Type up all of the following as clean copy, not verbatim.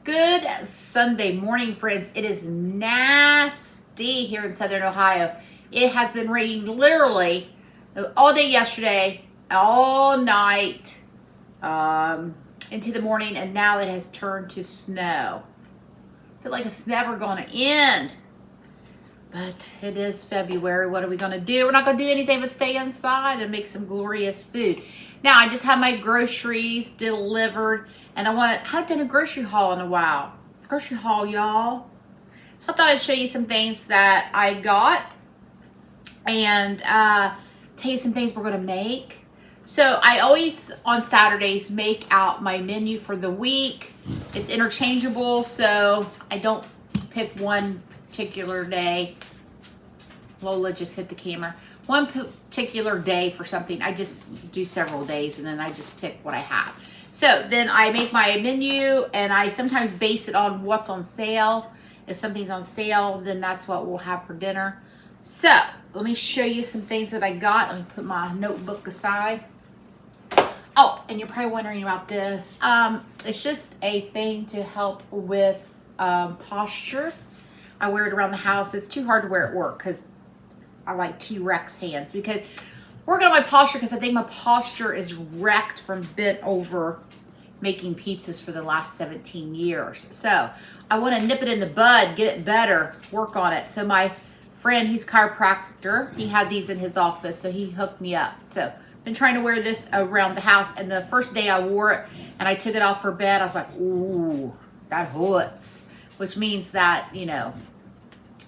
Good Sunday morning, friends. It is nasty here in Southern Ohio. It has been raining literally all day yesterday, all night, into the morning, and now it has turned to snow. I feel like it's never going to end. But it is February. What are we going to do? We're not going to do anything but stay inside and make some glorious food. Now, I just have my groceries delivered, and I haven't done a grocery haul in a while. Grocery haul, y'all. So I thought I'd show you some things that I got and tell you some things we're going to make. So I always, on Saturdays, make out my menu for the week. It's interchangeable, so I don't pick one particular day. Lola just hit the camera. One particular day for something. I just do several days and then I just pick what I have. So then I make my menu and I sometimes base it on what's on sale. If something's on sale, then that's what we'll have for dinner. So let me show you some things that I got. Let me put my notebook aside. Oh, and you're probably wondering about this. It's just a thing to help with posture. I wear it around the house. It's too hard to wear at work because I like T-Rex hands, because working on my posture, because I think my posture is wrecked from bent over making pizzas for the last 17 years. So I want to nip it in the bud, get it better, work on it. So my friend, he's a chiropractor. He had these in his office, so he hooked me up. So I've been trying to wear this around the house, and the first day I wore it and I took it off for bed, I was like, ooh, that hurts. Which means that, you know,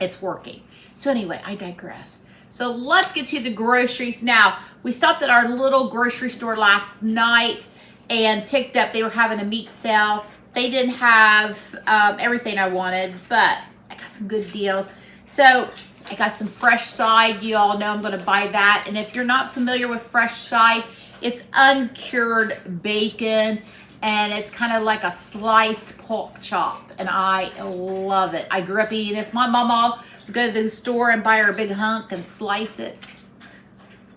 it's working. So anyway, I digress. So let's get to the groceries. Now, we stopped at our little grocery store last night and picked up, they were having a meat sale. They didn't have everything I wanted, but I got some good deals. So I got some fresh side. You all know I'm going to buy that. And if you're not familiar with fresh side, it's uncured bacon. And it's kind of like a sliced pork chop. And I love it. I grew up eating this. My mama would go to the store and buy her a big hunk and slice it.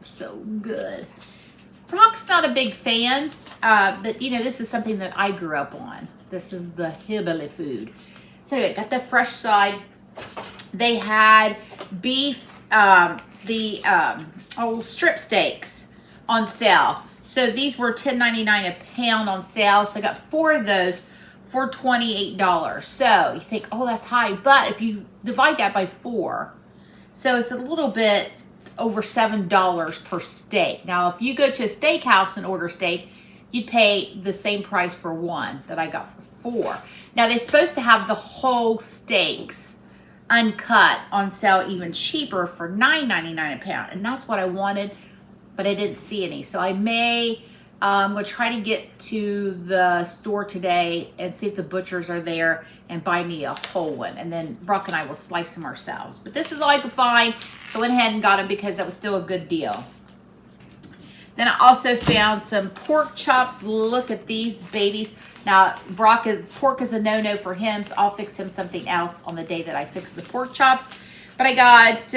So good. Brock's not a big fan. But, you know, this is something that I grew up on. This is the hillbilly food. So anyway, got the fresh side. They had beef, strip steaks on sale. So these were $10.99 a pound on sale. So I got 4 of those for $28. So you think, oh, that's high. But if you divide that by 4, so it's a little bit over $7 per steak. Now, if you go to a steakhouse and order steak, you'd pay the same price for 1 that I got for 4. Now, they're supposed to have the whole steaks uncut on sale even cheaper for $9.99 a pound. And that's what I wanted, but I didn't see any. So I may will try to get to the store today and see if the butchers are there and buy me a whole one. And then Brock and I will slice them ourselves. But this is all I could find, so I went ahead and got them because that was still a good deal. Then I also found some pork chops. Look at these babies. Now, pork is a no-no for him, so I'll fix him something else on the day that I fix the pork chops. But I got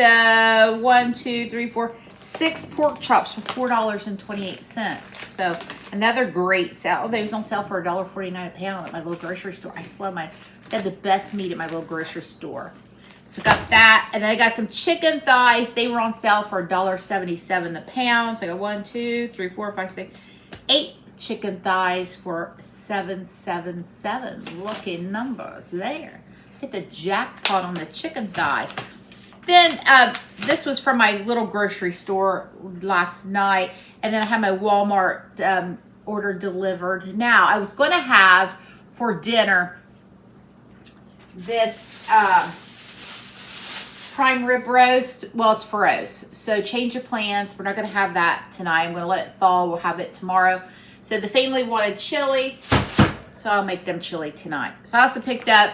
6 pork chops for $4.28. So another great sale. They was on sale for $1.49 a pound at my little grocery store. I had the best meat at my little grocery store. So we got that, and then I got some chicken thighs. They were on sale for $1.77 a pound. So I got 8 chicken thighs for $7.77. Lucky numbers there. Hit the jackpot on the chicken thighs. Then this was from my little grocery store last night, and then I had my Walmart order delivered. Now, I was going to have for dinner this prime rib roast. Well, it's froze, so change of plans. We're not going to have that tonight. I'm going to let it thaw. We'll have it tomorrow. So the family wanted chili, so I'll make them chili tonight. So I also picked up,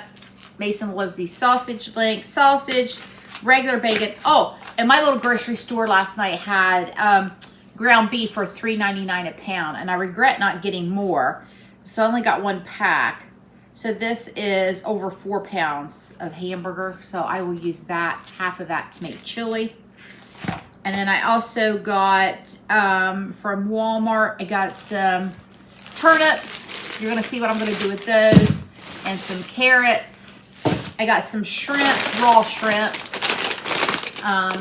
Mason loves these sausage links, sausage, regular bacon. Oh, and my little grocery store last night had ground beef for $3.99 a pound, and I regret not getting more, so I only got 1 pack. So this is over 4 pounds of hamburger, so I will use that, half of that, to make chili. And then I also got from Walmart, I got some turnips. You're going to see what I'm going to do with those. and some carrots. I got some shrimp, raw shrimp.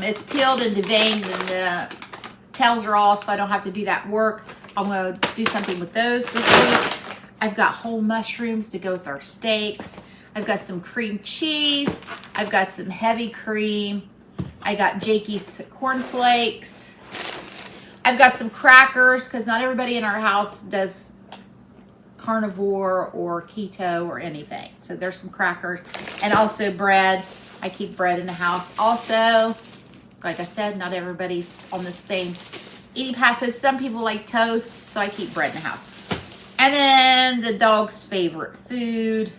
It's peeled and deveined and the tails are off, so I don't have to do that work. I'm going to do something with those this week. I've got whole mushrooms to go with our steaks. I've got some cream cheese. I've got some heavy cream. I got Jakey's cornflakes. I've got some crackers because not everybody in our house does carnivore or keto or anything. So there's some crackers and also bread. I keep bread in the house. Also, like I said, not everybody's on the same eating path. So some people like toast, so I keep bread in the house. And then the dog's favorite food,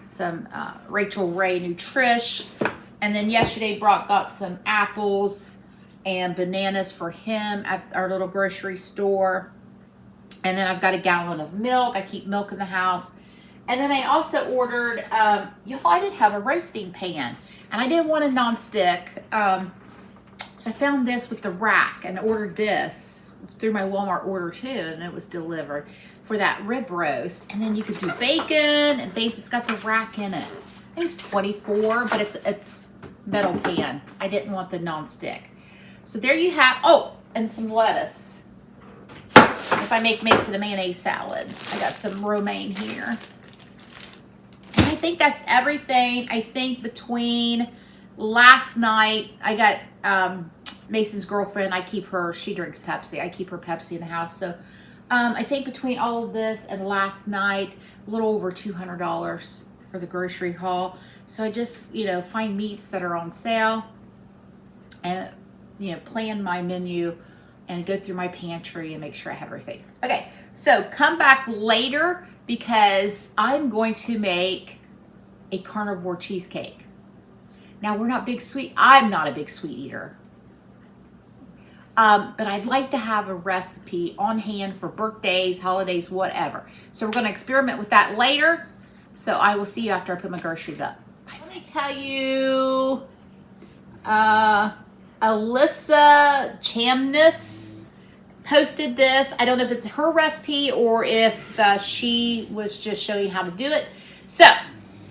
some Rachel Ray Nutrish. And then yesterday Brock got some apples and bananas for him at our little grocery store. And then I've got a gallon of milk. I keep milk in the house. And then I also ordered, y'all, I didn't have a roasting pan. And I didn't want a nonstick. So I found this with the rack and ordered this through my Walmart order too. And it was delivered for that rib roast. And then you could do bacon and things. It's got the rack in it. I think it's $24, but it's metal pan. I didn't want the nonstick. So there you have, oh, and some lettuce. If I makes it a mayonnaise salad. I got some romaine here. And I think that's everything. I think between last night, I got Mason's girlfriend. I keep her, she drinks Pepsi. I keep her Pepsi in the house. So I think between all of this and last night, a little over $200 for the grocery haul. So I just, find meats that are on sale and, plan my menu and go through my pantry and make sure I have everything. Okay, so come back later because I'm going to make a carnivore cheesecake. Now, I'm not a big sweet eater. But I'd like to have a recipe on hand for birthdays, holidays, whatever. So we're going to experiment with that later. So I will see you after I put my groceries up. I want to tell you, Alyssa Chamness posted this. I don't know if it's her recipe or if she was just showing how to do it. So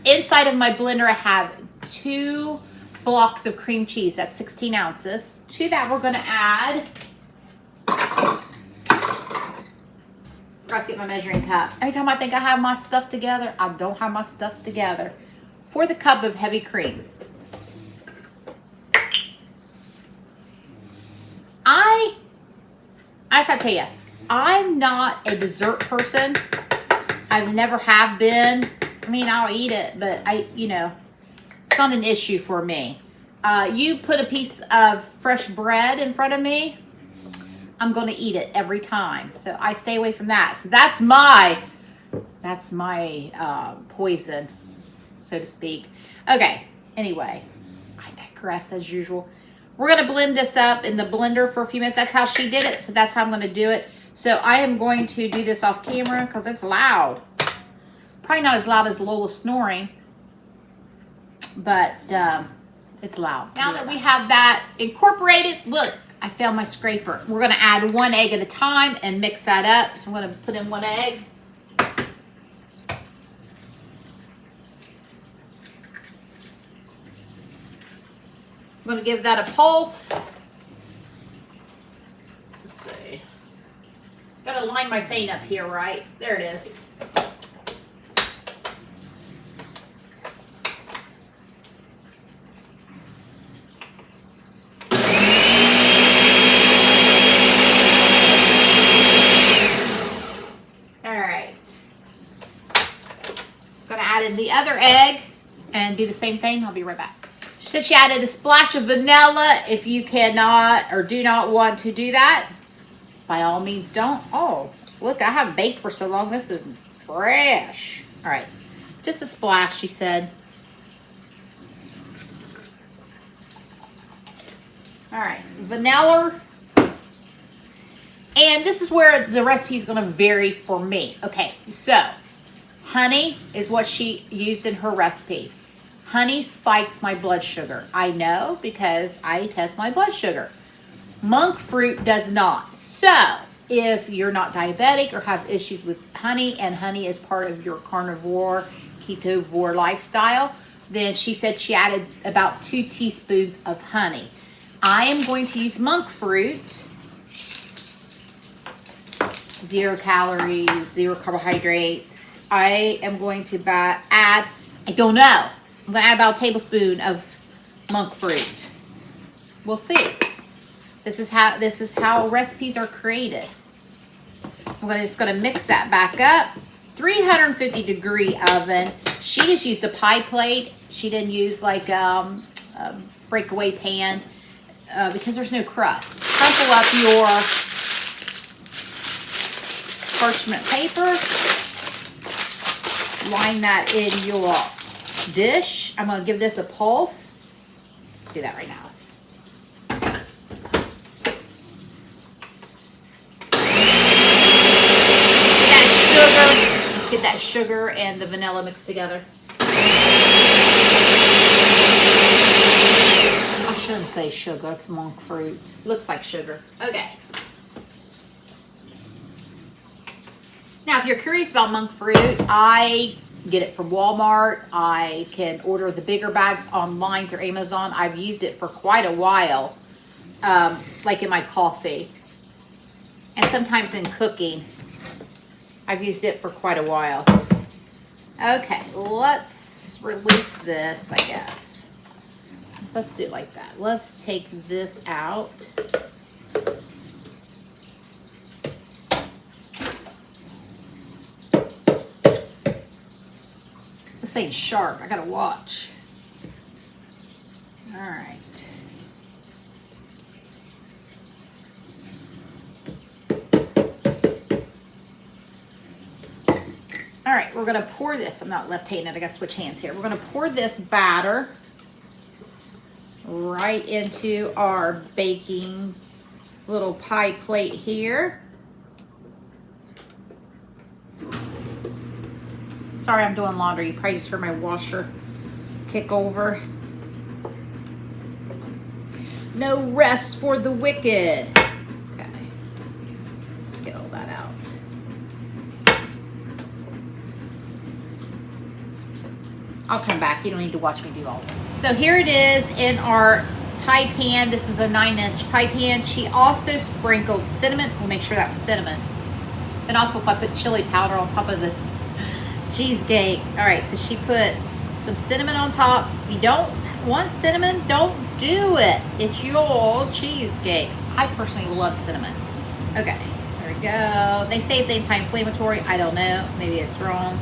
inside of my blender, I have 2 blocks of cream cheese. That's 16 ounces. To that, we're going to add, forgot to get my measuring cup. Every time I think I have my stuff together, I don't have my stuff together. 1/4 cup of heavy cream. As I tell you, I'm not a dessert person. I've never have been. I mean, I'll eat it, but it's not an issue for me. You put a piece of fresh bread in front of me, I'm going to eat it every time. So I stay away from that. So that's my poison, so to speak. Okay, anyway, I digress as usual. We're going to blend this up in the blender for a few minutes. That's how she did it, so that's how I'm going to do it. So I am going to do this off camera because it's loud. Probably not as loud as Lola snoring, but it's loud. Now that we have that incorporated, look, I found my scraper. We're going to add 1 egg at a time and mix that up. So I'm going to put in 1 egg. I'm going to give that a pulse. Let's see. Got to line my thing up here, right? There it is. All right. Going to add in the other egg and do the same thing. I'll be right back. So she added a splash of vanilla. If you cannot or do not want to do that, by all means don't. Oh, look, I haven't baked for so long. This is fresh. All right, just a splash, she said. All right, vanilla. And this is where the recipe is going to vary for me. Okay, so honey is what she used in her recipe. Honey spikes my blood sugar. I know because I test my blood sugar. Monk fruit does not. So if you're not diabetic or have issues with honey, and honey is part of your carnivore, ketovore lifestyle, then she said she added about 2 teaspoons of honey. I am going to use monk fruit. 0 calories, 0 carbohydrates. I am going to add, I don't know, I'm going to add about a tablespoon of monk fruit. We'll see. This is how recipes are created. I'm just going to mix that back up. 350 degree oven. She just used a pie plate. She didn't use like a breakaway pan because there's no crust. Crumple up your parchment paper. Line that in your dish. I'm going to give this a pulse. Do that right now. Get that sugar and the vanilla mixed together. I shouldn't say sugar, it's monk fruit. Looks like sugar. Okay. Now, if you're curious about monk fruit, I get it from Walmart. I can order the bigger bags online through Amazon. I've used it for quite a while, like in my coffee. And sometimes in cooking. I've used it for quite a while. Okay, let's release this, I guess. Let's do it like that. Let's take this out. This thing's sharp. I gotta watch. All right. All right, we're gonna pour this. I'm not left-handed, I gotta switch hands here. We're gonna pour this batter right into our baking little pie plate here. Sorry, I'm doing laundry. You probably just heard my washer kick over. No rest for the wicked. Okay, let's get all that out. I'll come back. You don't need to watch me do all of it. So here it is in our pie pan. This is a 9-inch pie pan. She also sprinkled cinnamon. We'll make sure that was cinnamon. Been awful if I put chili powder on top of the cheesecake. All right, so she put some cinnamon on top. If you don't want cinnamon, don't do it. It's your cheesecake. I personally love cinnamon. Okay, there we go. They say it's anti-inflammatory. I don't know. Maybe it's wrong.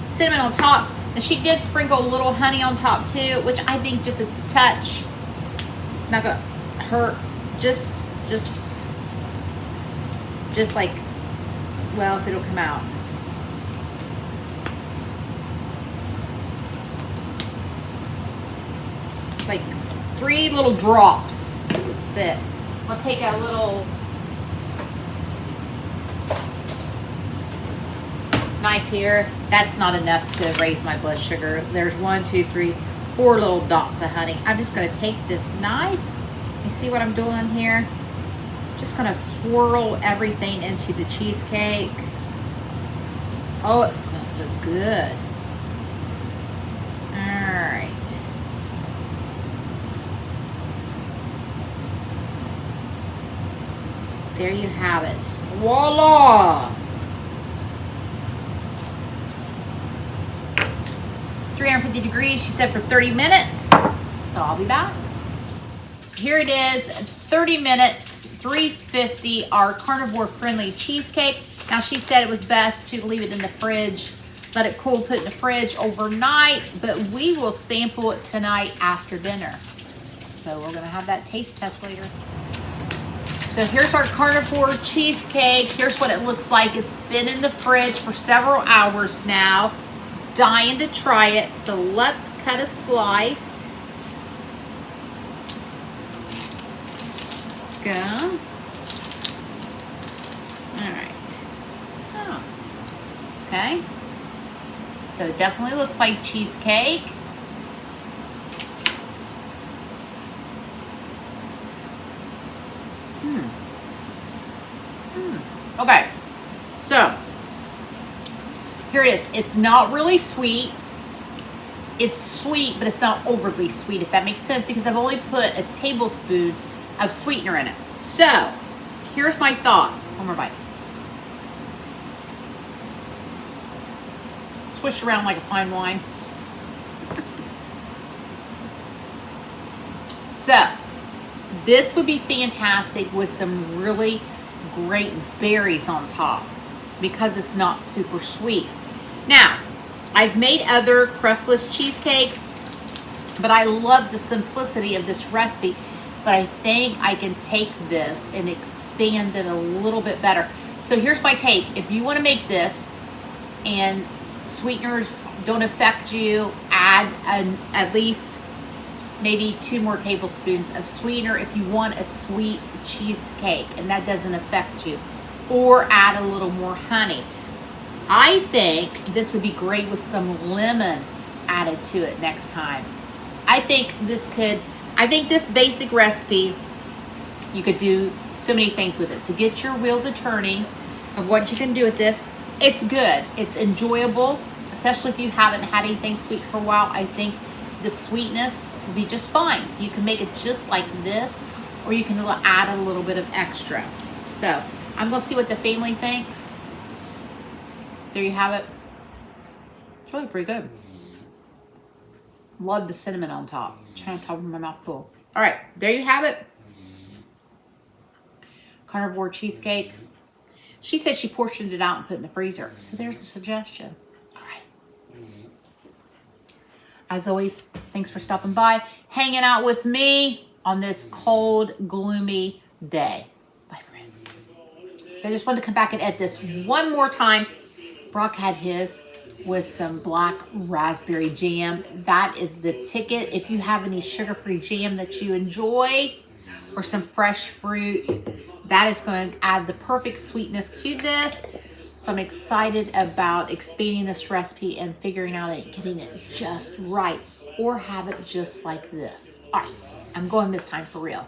Cinnamon on top. And she did sprinkle a little honey on top too, which I think just a touch, not gonna hurt. Just like, well, if it'll come out. Like 3 little drops. That's it. I'll take a little knife here. That's not enough to raise my blood sugar. There's 1, 2, 3, 4 little dots of honey. I'm just going to take this knife. You see what I'm doing here? Just going to swirl everything into the cheesecake. Oh, it smells so good. All right. There you have it. Voila! 350 degrees, she said, for 30 minutes. So I'll be back. So here it is, 30 minutes, 350, our carnivore friendly cheesecake. Now she said it was best to leave it in the fridge, let it cool, put it in the fridge overnight, but we will sample it tonight after dinner. So we're gonna have that taste test later. So here's our carnivore cheesecake. Here's what it looks like. It's been in the fridge for several hours now. Dying to try it, so let's cut a slice. Go. All right. Oh. Okay. So it definitely looks like cheesecake. here it is. It's not really sweet. It's sweet, but it's not overly sweet, if that makes sense, because I've only put a tablespoon of sweetener in it. So, here's my thoughts. One more bite. Swish around like a fine wine. So, this would be fantastic with some really great berries on top because it's not super sweet. Now, I've made other crustless cheesecakes, but I love the simplicity of this recipe. But I think I can take this and expand it a little bit better. So here's my take. If you want to make this and sweeteners don't affect you, add at least maybe 2 more tablespoons of sweetener if you want a sweet cheesecake and that doesn't affect you. Or add a little more honey. I think this would be great with some lemon added to it next time. I think this basic recipe, you could do so many things with it. So get your wheels a turning of what you can do with this. It's good. It's enjoyable, especially if you haven't had anything sweet for a while. I think the sweetness will be just fine. So you can make it just like this, or you can add a little bit of extra. So I'm going to see what the family thinks. There you have it. It's really pretty good. Love the cinnamon on top. Trying to top of my mouth full. All right, there you have it. Carnivore cheesecake. She said she portioned it out and put it in the freezer. So there's a suggestion. All right. As always, thanks for stopping by, hanging out with me on this cold, gloomy day. Bye, friends. So I just wanted to come back and edit this one more time. Brock had his with some black raspberry jam. That is the ticket. If you have any sugar-free jam that you enjoy or some fresh fruit, that is going to add the perfect sweetness to this. So I'm excited about expanding this recipe and figuring out it, getting it just right, or have it just like this. All right, I'm going this time for real.